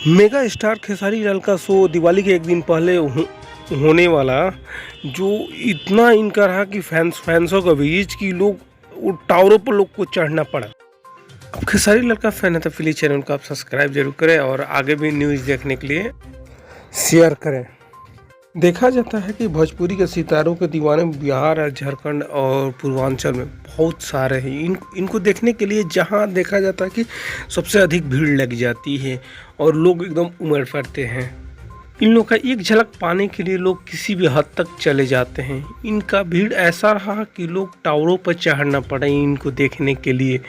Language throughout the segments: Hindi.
मेगा स्टार खेसारी लाल का शो दिवाली के एक दिन पहले होने वाला, जो इतना इनका रहा कि फैंसों का बीच कि लोग वो टावरों पर लोग को चढ़ना पड़ा। अब खेसारी लाल का फैन है तो प्लीज चैनल को आप सब्सक्राइब जरूर करें और आगे भी न्यूज़ देखने के लिए शेयर करें। देखा जाता है कि भोजपुरी के सितारों के दीवाने बिहार, झारखंड और पूर्वांचल में बहुत सारे हैं। इनको देखने के लिए जहां देखा जाता है कि सबसे अधिक भीड़ लग जाती है और लोग एकदम उमड़ पड़ते हैं। इन लोग का एक झलक पाने के लिए लोग किसी भी हद तक चले जाते हैं। इनका भीड़ ऐसा रहा कि लोग टावरों पर चढ़ना पड़ा इनको देखने के लिए।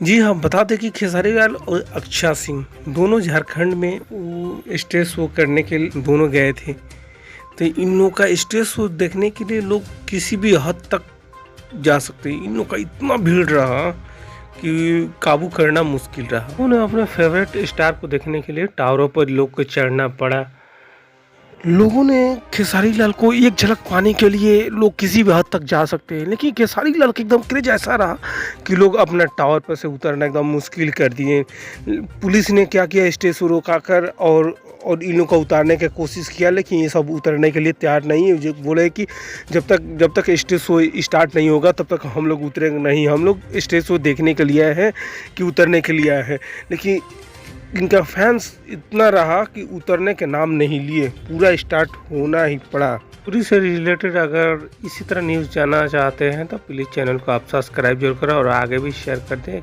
जी हाँ, बता दें कि खेसारी लाल और अक्षय सिंह दोनों झारखंड में वो स्टेज शो करने के लिए दोनों गए थे। तो इन लोगों का स्टेज शो देखने के लिए लोग किसी भी हद तक जा सकते हैं। इन लोगों का इतना भीड़ रहा कि काबू करना मुश्किल रहा। उन्हें अपने फेवरेट स्टार को देखने के लिए टावरों पर लोग को चढ़ना पड़ा। लोगों ने खेसारी लाल को एक झलक पाने के लिए लोग किसी भी हद तक जा सकते हैं, लेकिन खेसारी लाल का एकदम क्रेज ऐसा रहा कि लोग अपना टावर पर से उतरना एकदम मुश्किल कर दिए। पुलिस ने क्या किया, स्टेज को रोका कर और इन लोगों को उतारने की कोशिश किया, लेकिन ये सब उतरने के लिए तैयार नहीं है। जो बोले कि जब तक स्टेज शो स्टार्ट नहीं होगा तब तक हम लोग उतरेंगे नहीं। हम लोग स्टेज शो देखने के लिए आए हैं कि उतरने के लिए आए हैं। लेकिन इनका फैंस इतना रहा कि उतरने के नाम नहीं लिए, पूरा स्टार्ट होना ही पड़ा। पूरी से रिलेटेड अगर इसी तरह न्यूज़ जानना चाहते हैं तो प्लीज़ चैनल को आप सब्सक्राइब जरूर करें और आगे भी शेयर कर दें।